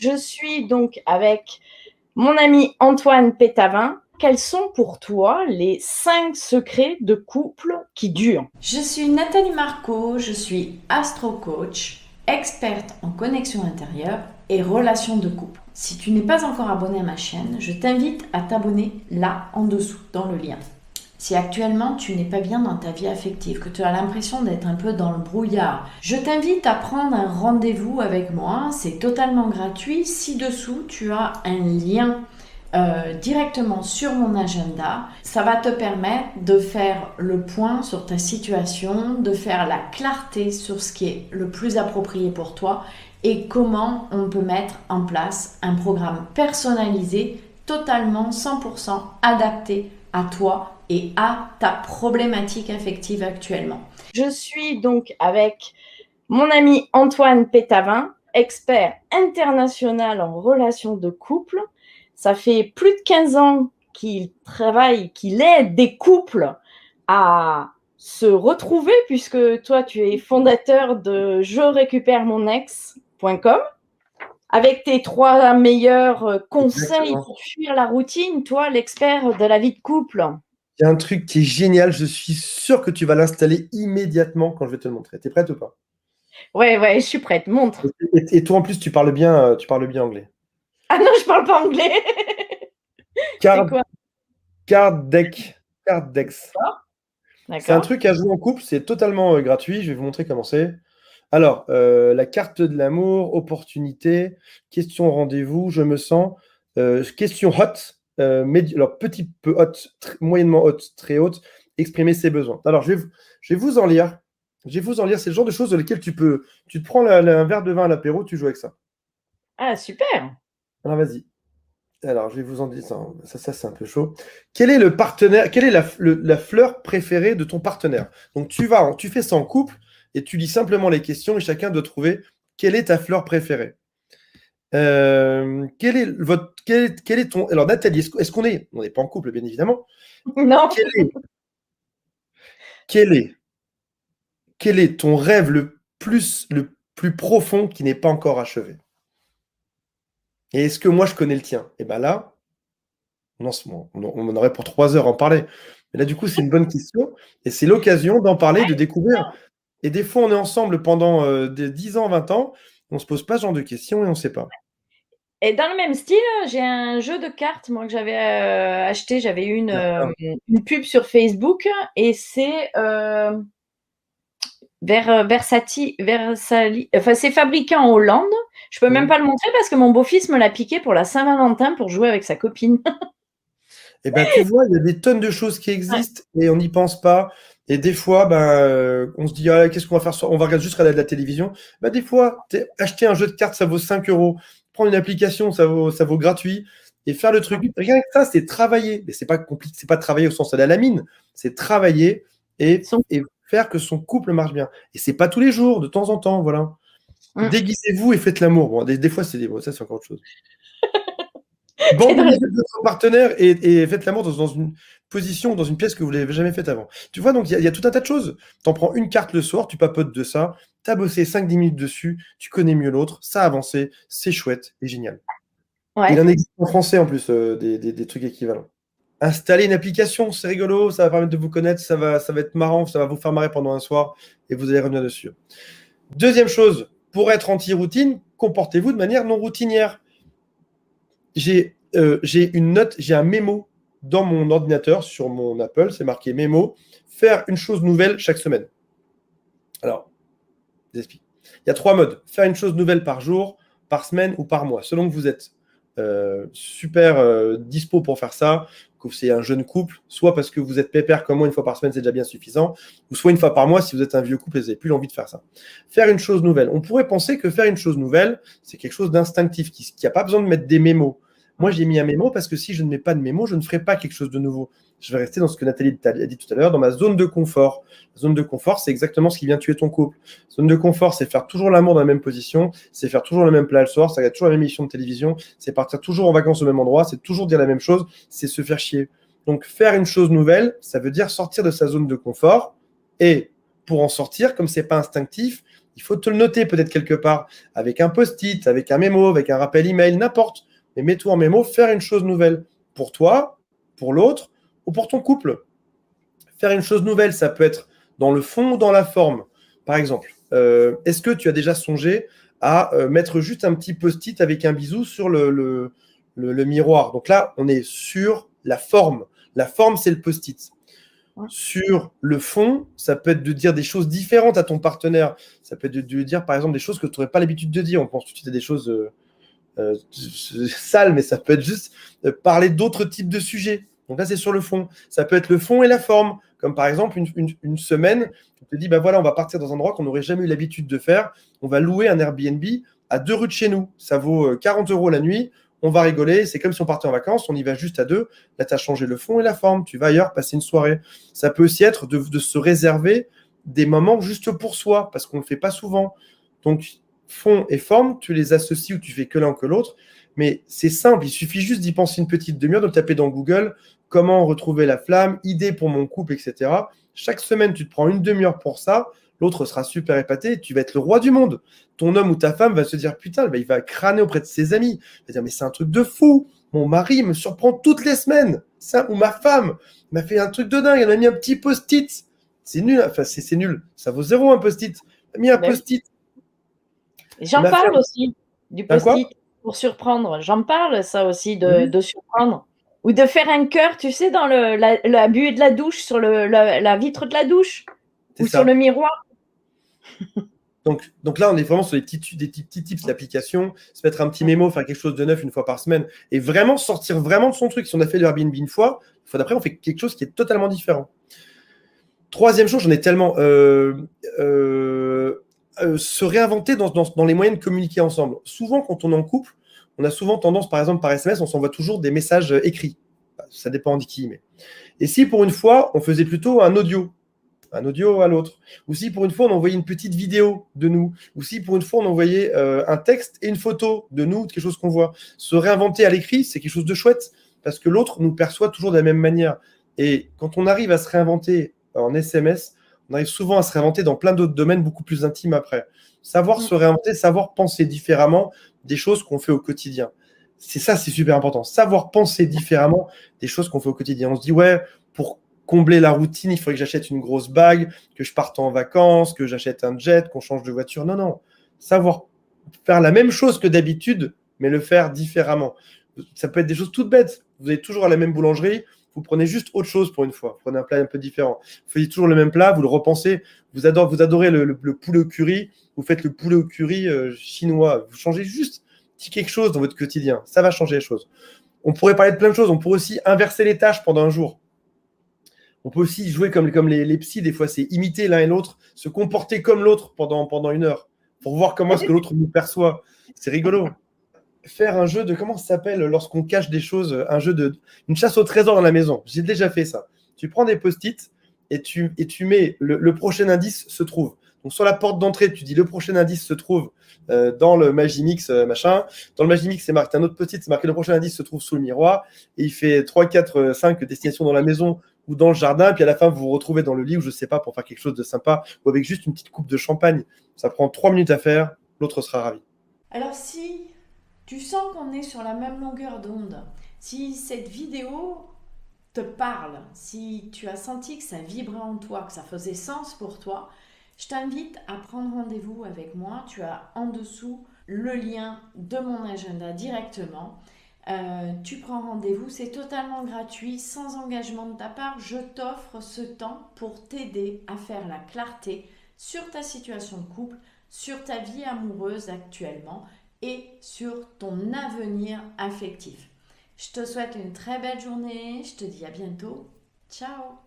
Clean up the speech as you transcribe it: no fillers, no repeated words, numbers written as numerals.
Je suis donc avec mon ami Antoine Pétavin. Quels sont pour toi les 5 secrets de couple qui durent? Je suis Nathalie Marco, je suis astro-coach, experte en connexion intérieure et relations de couple. Si tu n'es pas encore abonné à ma chaîne, je t'invite à t'abonner là en dessous dans le lien. Si actuellement tu n'es pas bien dans ta vie affective, que tu as l'impression d'être un peu dans le brouillard, je t'invite à prendre un rendez-vous avec moi, c'est totalement gratuit. Ci-dessous, tu as un lien directement sur mon agenda. Ça va te permettre de faire le point sur ta situation, de faire la clarté sur ce qui est le plus approprié pour toi et comment on peut mettre en place un programme personnalisé, totalement 100% adapté à toi et à ta problématique affective actuellement. Je suis donc avec mon ami Antoine Pétavin, expert international en relations de couple. Ça fait plus de 15 ans qu'il travaille, qu'il aide des couples à se retrouver, puisque toi, tu es fondateur de je récupère mon ex.com. Avec tes 3 meilleurs conseils Exactement. pour fuir la routine, toi, l'expert de la vie de couple. Il y a un truc qui est génial, je suis sûr que tu vas l'installer immédiatement quand je vais te le montrer. T'es prête ou pas? Ouais, je suis prête, montre. Et toi en plus tu parles bien anglais. Ah non, je parle pas anglais. C'est Card, quoi? card Dex. C'est un D'accord. truc à jouer en couple, c'est totalement gratuit. Je vais vous montrer comment c'est. Alors, la carte de l'amour, opportunité, question rendez-vous, je me sens, question hot, alors petit peu hot, moyennement hot, très haute, exprimer ses besoins. Alors, je vais vous en lire. Je vais vous en lire. C'est le genre de choses dans lesquelles tu te prends un verre de vin à l'apéro, tu joues avec ça. Ah, super. Alors, vas-y. Alors, je vais vous en dire ça, c'est un peu chaud. Quel est le partenaire, quelle est la fleur préférée de ton partenaire? Donc, tu fais ça en couple et tu lis simplement les questions et chacun doit trouver quelle est ta fleur préférée. Quel est ton. Alors, Nathalie, est-ce qu'on est. On n'est pas en couple, bien évidemment. Non. Quel est, quel est, quel est ton rêve le plus profond qui n'est pas encore achevé? Et est-ce que moi, je connais le tien? Et bien là, on en aurait pour 3 heures à en parler. Mais là, du coup, c'est une bonne question. Et c'est l'occasion d'en parler, de découvrir. Et des fois, on est ensemble pendant des 10 ans, 20 ans. On ne se pose pas ce genre de questions et on ne sait pas. Et dans le même style, j'ai un jeu de cartes, moi, que j'avais acheté. J'avais eu D'accord. une pub sur Facebook et c'est Versali. Enfin, c'est fabriqué en Hollande. Je peux même Mhm. pas le montrer parce que mon beau-fils me l'a piqué pour la Saint-Valentin pour jouer avec sa copine. Eh ben, tu vois, il y a des tonnes de choses qui Ouais. existent et on n'y pense pas. Et des fois, on se dit, ah, qu'est-ce qu'on va faire? On va juste regarder de la télévision. Ben, des fois, acheter un jeu de cartes, ça vaut 5 euros. Prendre une application, ça vaut gratuit. Et faire le truc. Rien que ça, c'est travailler. Mais c'est pas compliqué, c'est pas travailler au sens aller à la mine. C'est travailler Son- et faire que son couple marche bien. Et c'est pas tous les jours, de temps en temps, voilà. Mm. Déguisez-vous et faites l'amour. Bon, des fois, ça, c'est encore autre chose. T'es dans Bandez le- les yeux de votre partenaire et faites l'amour dans une position, dans une pièce que vous n'avez jamais faite avant. Tu vois, donc il y a tout un tas de choses. Tu en prends une carte le soir, tu papotes de ça, tu as bossé 5-10 minutes dessus, tu connais mieux l'autre, ça a avancé, c'est chouette et génial. Il Ouais. en existe en français en plus, des trucs équivalents. Installer une application, c'est rigolo, ça va permettre de vous connaître, ça va être marrant, ça va vous faire marrer pendant un soir et vous allez revenir dessus. Deuxième chose, pour être anti-routine, comportez-vous de manière non routinière. J'ai une note, j'ai un mémo dans mon ordinateur, sur mon Apple, c'est marqué mémo, faire une chose nouvelle chaque semaine. Alors, je vous explique. Il y a 3 modes. Faire une chose nouvelle par jour, par semaine ou par mois. Selon que vous êtes super dispo pour faire ça, que c'est un jeune couple, soit parce que vous êtes pépère comme moi, une fois par semaine, c'est déjà bien suffisant, ou soit une fois par mois si vous êtes un vieux couple et vous n'avez plus envie de faire ça. Faire une chose nouvelle. On pourrait penser que faire une chose nouvelle, c'est quelque chose d'instinctif, qui n'a pas besoin de mettre des mémos. Moi, j'ai mis un mémo parce que si je ne mets pas de mémo, je ne ferai pas quelque chose de nouveau. Je vais rester dans ce que Nathalie a dit tout à l'heure, dans ma zone de confort. La zone de confort, c'est exactement ce qui vient tuer ton couple. Zone de confort, c'est faire toujours l'amour dans la même position, c'est faire toujours le même plat le soir, c'est regarder toujours la même émission de télévision, c'est partir toujours en vacances au même endroit, c'est toujours dire la même chose, c'est se faire chier. Donc, faire une chose nouvelle, ça veut dire sortir de sa zone de confort. Et pour en sortir, comme c'est pas instinctif, Il faut te le noter peut-être quelque part, avec un post-it, avec un mémo, avec un rappel email, n'importe. Mais mets-toi en mémo, faire une chose nouvelle pour toi, pour l'autre ou pour ton couple. Faire une chose nouvelle, ça peut être dans le fond ou dans la forme. Par exemple, est-ce que tu as déjà songé à mettre juste un petit post-it avec un bisou sur le miroir? Donc là, on est sur la forme. La forme, c'est le post-it. Sur le fond, ça peut être de dire des choses différentes à ton partenaire. Ça peut être de dire, par exemple, des choses que tu n'aurais pas l'habitude de dire. On pense tout de suite à des choses sales, mais ça peut être juste parler d'autres types de sujets. Donc là, c'est sur le fond. Ça peut être le fond et la forme. Comme par exemple, une semaine, tu te dis, bah voilà, on va partir dans un endroit qu'on n'aurait jamais eu l'habitude de faire. On va louer un Airbnb à 2 rues de chez nous. Ça vaut 40 € la nuit. On va rigoler. C'est comme si on partait en vacances. On y va juste à deux. Là, tu as changé le fond et la forme. Tu vas ailleurs passer une soirée. Ça peut aussi être de se réserver des moments juste pour soi, parce qu'on ne le fait pas souvent. Donc, fond et forme, tu les associes ou tu fais que l'un que l'autre. Mais c'est simple. Il suffit juste d'y penser une petite demi-heure, de le taper dans Google. Comment retrouver la flamme, idées pour mon couple, etc. Chaque semaine, tu te prends une demi-heure pour ça. L'autre sera super épaté. Tu vas être le roi du monde. Ton homme ou ta femme va se dire, putain, il va crâner auprès de ses amis. Il va dire, mais c'est un truc de fou. Mon mari me surprend toutes les semaines. Ça, ou ma femme m'a fait un truc de dingue. Elle m'a mis un petit post-it. C'est nul. Enfin, c'est nul. Ça vaut 0 un post-it. Elle m'a mis un post-it. J'en parle aussi du post-it pour surprendre. J'en parle, ça aussi, de surprendre. Ou de faire un cœur, tu sais, dans la buée de la douche, sur la vitre de la douche. Ou sur le miroir. Donc là, on est vraiment sur des petits tips d'application, se mettre un petit mémo, faire quelque chose de neuf une fois par semaine et vraiment sortir vraiment de son truc. Si on a fait le Airbnb une fois d'après, on fait quelque chose qui est totalement différent. Troisième chose, j'en ai tellement... se réinventer dans les moyens de communiquer ensemble. Souvent, quand on est en couple, on a souvent tendance, par exemple, par SMS, on s'envoie toujours des messages écrits. Ça dépend de qui, mais... Et si, pour une fois, on faisait plutôt un audio à l'autre, ou si pour une fois on envoyait une petite vidéo de nous, ou si pour une fois on envoyait un texte et une photo de nous, quelque chose qu'on voit. Se réinventer à l'écrit, c'est quelque chose de chouette, parce que l'autre nous perçoit toujours de la même manière. Et quand on arrive à se réinventer en SMS, on arrive souvent à se réinventer dans plein d'autres domaines beaucoup plus intimes après. Savoir se réinventer, savoir penser différemment des choses qu'on fait au quotidien. C'est super important. Savoir penser différemment des choses qu'on fait au quotidien. On se dit, ouais, pour combler la routine, il faudrait que j'achète une grosse bague, que je parte en vacances, que j'achète un jet, qu'on change de voiture. Non. Savoir faire la même chose que d'habitude, mais le faire différemment. Ça peut être des choses toutes bêtes. Vous êtes toujours à la même boulangerie, vous prenez juste autre chose pour une fois. Vous prenez un plat un peu différent. Vous faites toujours le même plat, vous le repensez. Vous adorez le poulet au curry, vous faites le poulet au curry chinois. Vous changez juste quelque chose dans votre quotidien. Ça va changer les choses. On pourrait parler de plein de choses. On pourrait aussi inverser les tâches pendant un jour. On peut aussi jouer comme les psys, des fois, c'est imiter l'un et l'autre, se comporter comme l'autre pendant une heure, pour voir comment est-ce que l'autre nous perçoit. C'est rigolo. Faire un jeu de, comment ça s'appelle lorsqu'on cache des choses, une chasse au trésor dans la maison. J'ai déjà fait ça. Tu prends des post-it et tu mets le prochain indice se trouve. Donc sur la porte d'entrée, tu dis le prochain indice se trouve dans le Magimix machin. Dans le Magimix, c'est marqué un autre post-it, c'est marqué le prochain indice se trouve sous le miroir. Et il fait 3, 4, 5 destinations dans la maison ou dans le jardin, puis à la fin, vous vous retrouvez dans le lit, ou je sais pas, pour faire quelque chose de sympa, ou avec juste une petite coupe de champagne. Ça prend 3 minutes à faire, l'autre sera ravi. Alors si tu sens qu'on est sur la même longueur d'onde, si cette vidéo te parle, si tu as senti que ça vibrait en toi, que ça faisait sens pour toi, je t'invite à prendre rendez-vous avec moi. Tu as en dessous le lien de mon agenda directement. Tu prends rendez-vous, c'est totalement gratuit, sans engagement de ta part. Je t'offre ce temps pour t'aider à faire la clarté sur ta situation de couple, sur ta vie amoureuse actuellement et sur ton avenir affectif. Je te souhaite une très belle journée, je te dis à bientôt. Ciao!